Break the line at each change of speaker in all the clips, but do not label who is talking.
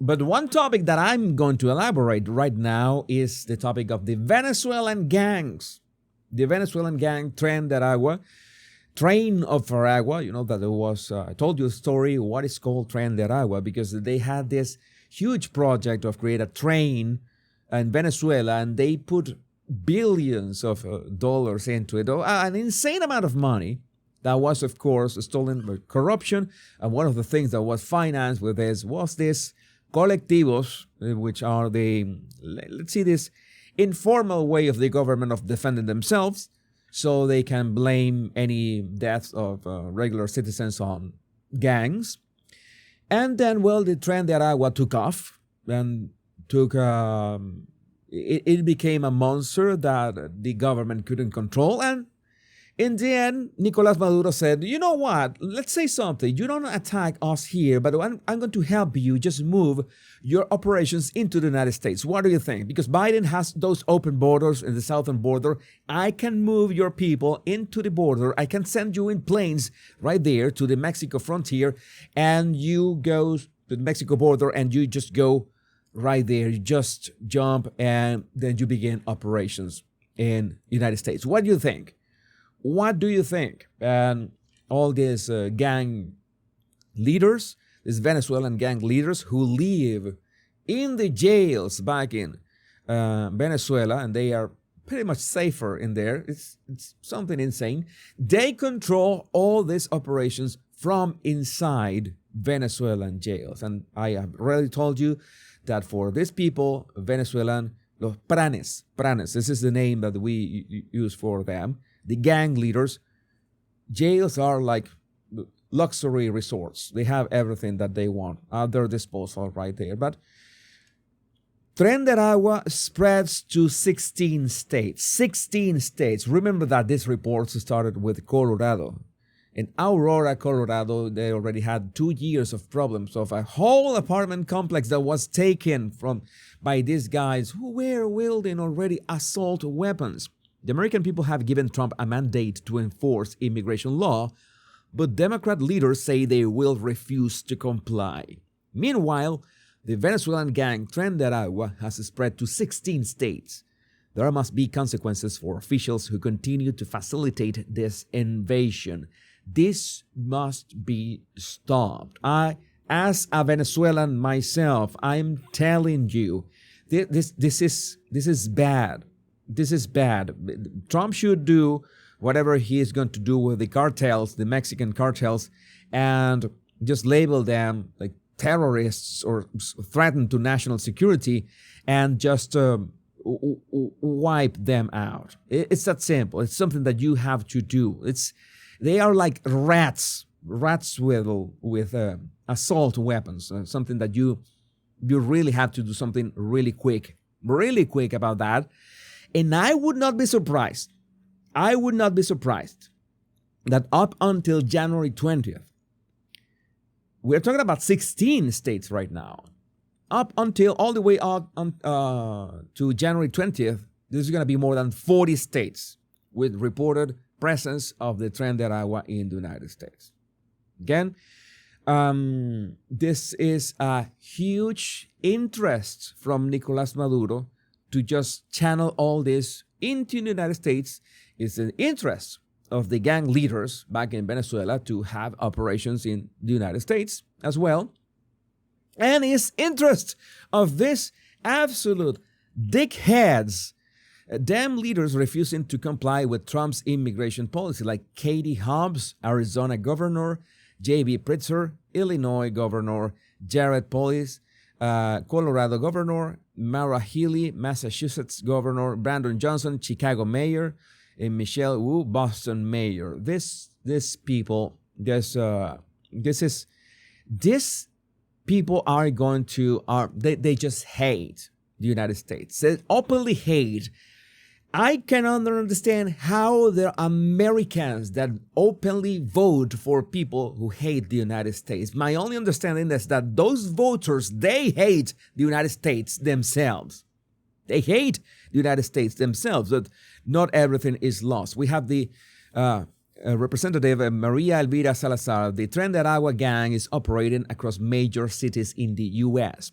But one topic that I'm going to elaborate right now is the topic of the Venezuelan gangs. The Venezuelan gang, Tren de Aragua, Train of Aragua. You know that there was, I told you a story, what is called Tren de Aragua, because they had this huge project of create a train in Venezuela, and they put billions of dollars into it, an insane amount of money that was, of course, stolen by corruption. And one of the things that was financed with this was this colectivos, which are the, let's see, this informal way of the government of defending themselves, so they can blame any deaths of regular citizens on gangs. And then, well, the Tren de Aragua took off and took, it became a monster that the government couldn't control. And in the end, Nicolás Maduro said, you know what, let's say something. You don't attack us here, but I'm going to help you just move your operations into the United States. What do you think? Because Biden has those open borders in the southern border. I can move your people into the border. I can send you in planes right there to the Mexico frontier, and you go to the Mexico border and you just go right there. You just jump and then you begin operations in the United States. What do you think? What do you think? And all these gang leaders, these Venezuelan gang leaders who live in the jails back in Venezuela, and they are pretty much safer in there. It's something insane. They control all these operations from inside Venezuelan jails. And I have already told you that for these people, Venezuelan, los pranes, this is the name that we use for them, the gang leaders, jails are like luxury resorts. They have everything that they want at their disposal right there. But Tren de Aragua spreads to 16 states. 16 states. Remember that this report started with Colorado. In Aurora, Colorado, they already had 2 years of problems of a whole apartment complex that was taken from by these guys who were wielding already assault weapons. The American people have given Trump a mandate to enforce immigration law, but Democrat leaders say they will refuse to comply. Meanwhile, the Venezuelan gang Tren de Aragua has spread to 16 states. There must be consequences for officials who continue to facilitate this invasion. This must be stopped. As a Venezuelan myself, I'm telling you, this is bad. This is bad. Trump should do whatever he is going to do with the cartels, the Mexican cartels, and just label them like terrorists or threaten to national security and just wipe them out. It's that simple. It's something that you have to do. They are like rats with assault weapons, something that you really have to do something really quick about that. And I would not be surprised that up until January 20th, we're talking about 16 states right now, up until all the way out to January 20th, there's going to be more than 40 states with reported presence of the Tren de Aragua in the United States. Again, this is a huge interest from Nicolás Maduro to just channel all this into the United States. It's an interest of the gang leaders back in Venezuela to have operations in the United States as well. And it's interest of this absolute dickheads, damn leaders refusing to comply with Trump's immigration policy, like Katie Hobbs, Arizona governor, J.B. Pritzker, Illinois governor, Jared Polis, Colorado governor, Maura Healey, Massachusetts governor, Brandon Johnson, Chicago mayor, and Michelle Wu, Boston mayor. These people are going to they just hate the United States. They openly hate. I cannot understand how there are Americans that openly vote for people who hate the United States. My only understanding is that those voters, they hate the United States themselves. They hate the United States themselves, but not everything is lost. We have the Representative Maria Elvira Salazar. The Tren de Aragua gang is operating across major cities in the U.S.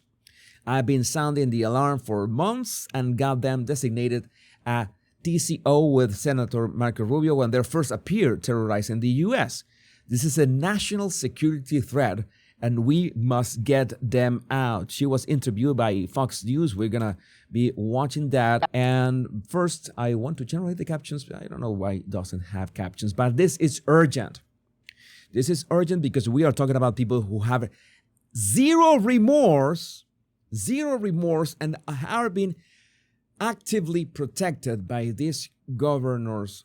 I've been sounding the alarm for months and got them designated a TCO with Senator Marco Rubio when they first appeared terrorizing the U.S. This is a national security threat, and we must get them out. She was interviewed by Fox News. We're going to be watching that. And first, I want to generate the captions. I don't know why it doesn't have captions, but this is urgent. This is urgent because we are talking about people who have zero remorse, and are being actively protected by these governors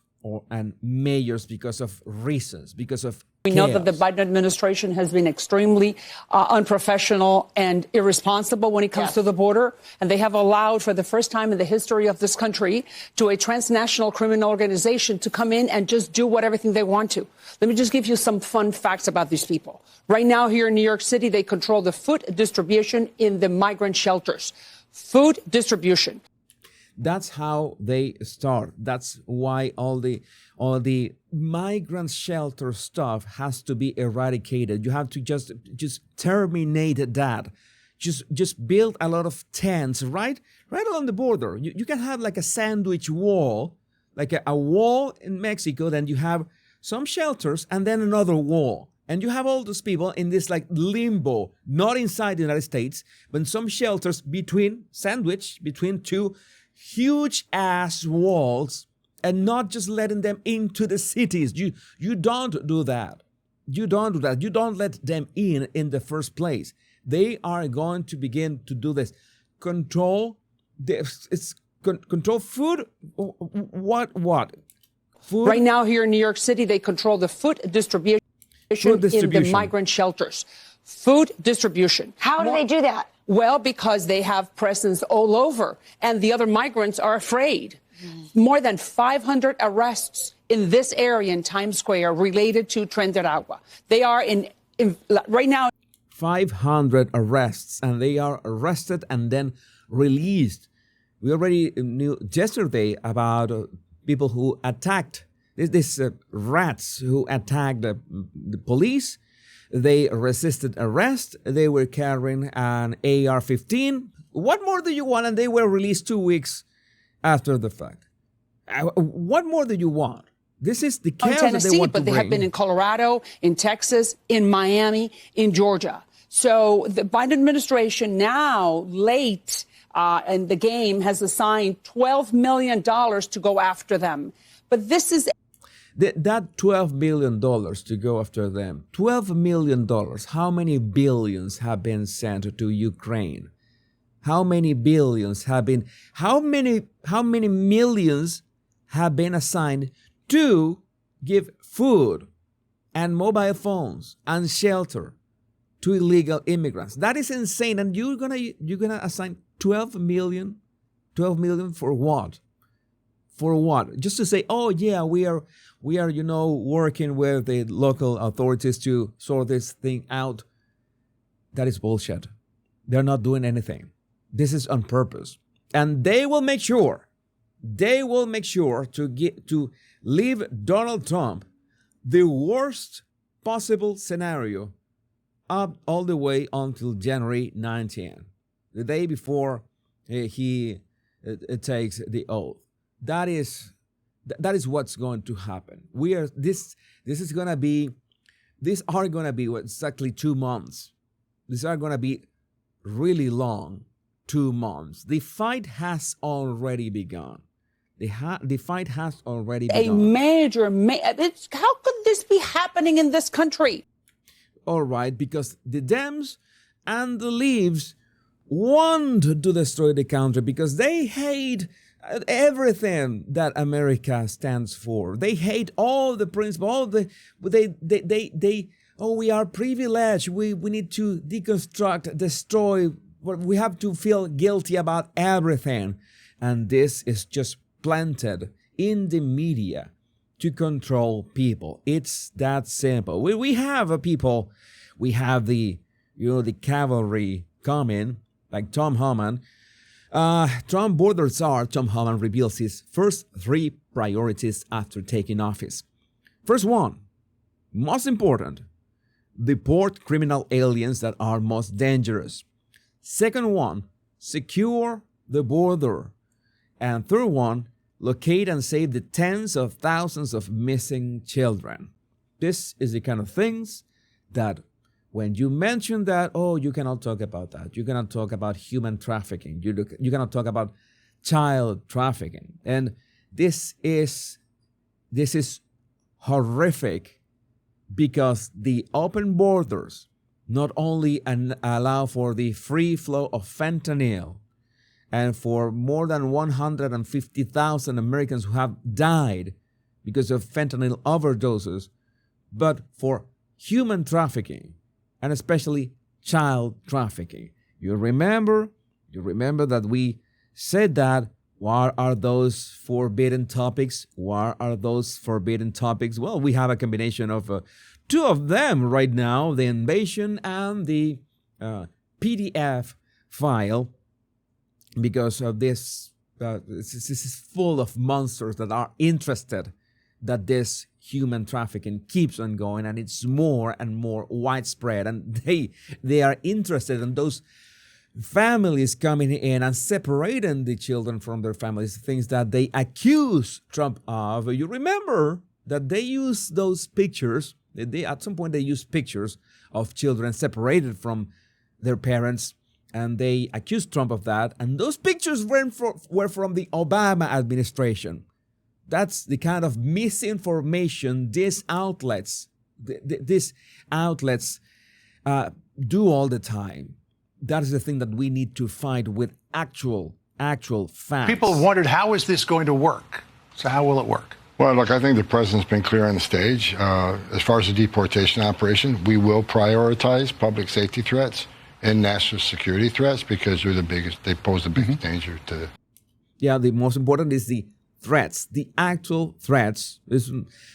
and mayors because of reasons, because of
We know that the Biden administration has been extremely unprofessional and irresponsible when it comes to the border. And they have allowed, for the first time in the history of this country, to a transnational criminal organization to come in and just do everything they want to. Let me just give you some fun facts about these people. Right now here in New York City, they control the food distribution in the migrant shelters. Food distribution.
That's how they start. That's why all the migrant shelter stuff has to be eradicated. You have to just terminate that. Just build a lot of tents right along the border. You can have like a sandwich wall, like a wall in Mexico. Then you have some shelters and then another wall. And you have all those people in this like limbo, not inside the United States, but some shelters between two huge ass walls, and not just letting them into the cities. You don't do that. You don't do that. You don't let them in the first place. They are going to begin to do this. Control food. What? Food?
Right now here in New York City, they control the food distribution in the migrant shelters. Food distribution.
How do they do that?
Well, because they have presence all over, and the other migrants are afraid. More than 500 arrests in this area in Times Square related to Tren de Aragua. They are in right now.
500 arrests, and they are arrested and then released. We already knew yesterday about people who attacked these rats who attacked the police. They resisted arrest. They were carrying an AR-15. What more do you want? And they were released 2 weeks after the fact. What more do you want? This is the chaos
Tennessee,
that they want to
but they
bring.
have been in Colorado, in Texas, in Miami, in Georgia. So the Biden administration now, late in the game, has assigned $12 million to go after them. But this is
that $12 million to go after them. $12 million. How many billions have been sent to Ukraine? How many billions have been? How many millions have been assigned to give food and mobile phones and shelter to illegal immigrants? That is insane. And you're gonna assign 12 million for what? For what? Just to say, oh yeah, we are working with the local authorities to sort this thing out. That is bullshit. They're not doing anything. This is on purpose. And they will make sure to leave Donald Trump the worst possible scenario up all the way until January 19, the day before he takes the oath. That is what's going to happen. These are gonna be exactly 2 months. These are gonna be really long 2 months. The fight has already begun. The fight has already begun.
How could this be happening in this country?
All right, because the Dems and the Leaves want to destroy the country because they hate everything that America stands for. They hate all the principles. We are privileged. We need to deconstruct, destroy. We have to feel guilty about everything. And this is just planted in the media to control people. It's that simple. We have people. We have the cavalry coming, like Tom Homan. Trump border czar Tom Homan reveals his first 3 priorities after taking office. First one, most important, deport criminal aliens that are most dangerous. Second one, secure the border. And third one, locate and save the tens of thousands of missing children. This is the kind of things that when you mention that, oh, you cannot talk about that. You cannot talk about human trafficking. You cannot talk about child trafficking. And this is horrific, because the open borders not only allow for the free flow of fentanyl, and for more than 150,000 Americans who have died because of fentanyl overdoses, but for human trafficking, and especially child trafficking. You remember that we said that. What are those forbidden topics? What are those forbidden topics? Well, we have a combination of two of them right now, the invasion and the PDF file, because of this is full of monsters that are interested that this human trafficking keeps on going, and it's more and more widespread, and they are interested in those families coming in and separating the children from their families, things that they accuse Trump of. You remember that they use those pictures, at some point they use pictures of children separated from their parents, and they accused Trump of that, and those pictures were from the Obama administration. That's the kind of misinformation these outlets do all the time. That is the thing that we need to fight with actual facts.
People have wondered, how is this going to work? So how will it work?
Well, look, I think the president's been clear on the stage. As far as the deportation operation, we will prioritize public safety threats and national security threats, because they pose the biggest danger to.
Yeah, the most important is the threats, the actual threats.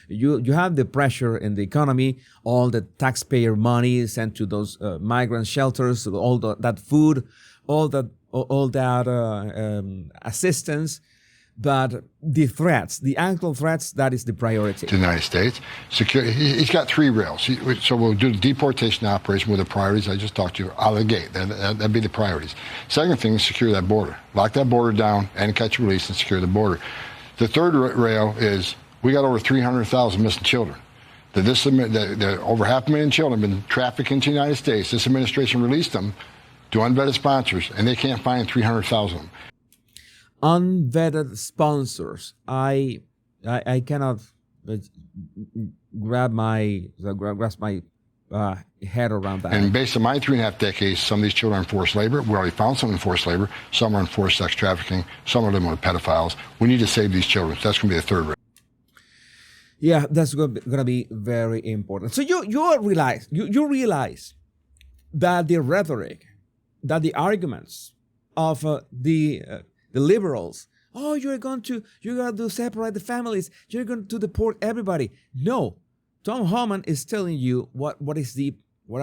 You have the pressure in the economy, all the taxpayer money sent to those migrant shelters, all that food, all that assistance. But the threats, the actual threats, that is the priority.
To the United States. He's got three rails. So we'll do the deportation operation with the priorities I just talked to you. Allegate. That'd be the priorities. Second thing is secure that border. Lock that border down and catch and release and secure the border. The third rail is we got over 300,000 missing children. That over 500,000 children have been trafficked into the United States. This administration released them to unvetted sponsors, and they can't find 300,000 of them.
Unvetted sponsors. I cannot grasp my head around that.
And based on my 3.5 decades, some of these children are in forced labor. We already found some in forced labor. Some are in forced sex trafficking. Some are living with pedophiles. We need to save these children. That's going to be the third rail.
Yeah, that's going to be very important. So you realize that the rhetoric, that the arguments of the liberals, oh, you're going to separate the families, you're going to deport everybody. No, Tom Homan is telling you what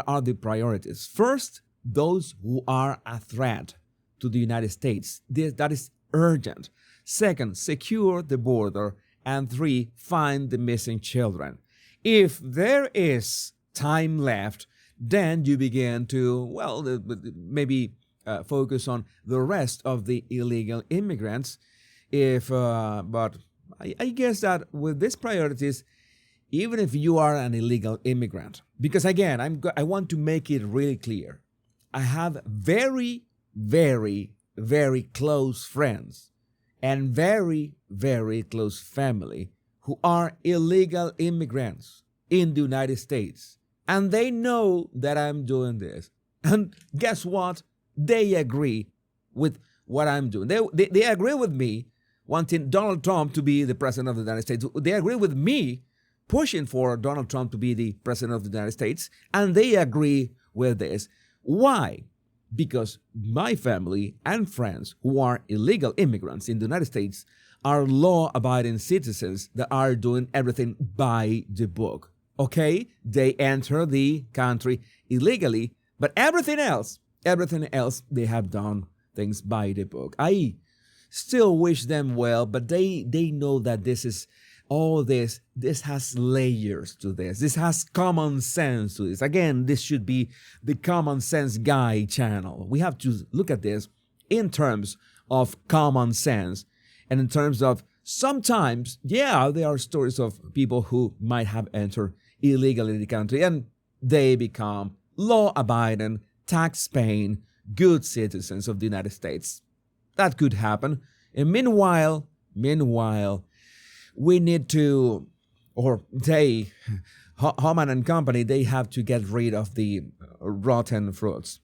are the priorities. First, those who are a threat to the United States. That is urgent. Second, secure the border. And 3, find the missing children. If there is time left, then you begin to, maybe focus on the rest of the illegal immigrants. But I guess that with these priorities, even if you are an illegal immigrant, because again, I want to make it really clear. I have very, very, very close friends and very, very close family who are illegal immigrants in the United States. And they know that I'm doing this. And guess what? They agree with what I'm doing. They agree with me wanting Donald Trump to be the president of the United States. They agree with me pushing for Donald Trump to be the president of the United States. And they agree with this. Why? Because my family and friends who are illegal immigrants in the United States are law-abiding citizens that are doing everything by the book. Okay? They enter the country illegally, but everything else, they have done things by the book. I still wish them well, but they know that this has layers to this. This has common sense to this. Again, this should be the Common Sense Guy channel. We have to look at this in terms of common sense and in terms of sometimes, yeah, there are stories of people who might have entered illegally in the country and they become law-abiding, tax-paying, good citizens of the United States. That could happen. And meanwhile, we need to, or they, Homan and company, they have to get rid of the rotten fruits.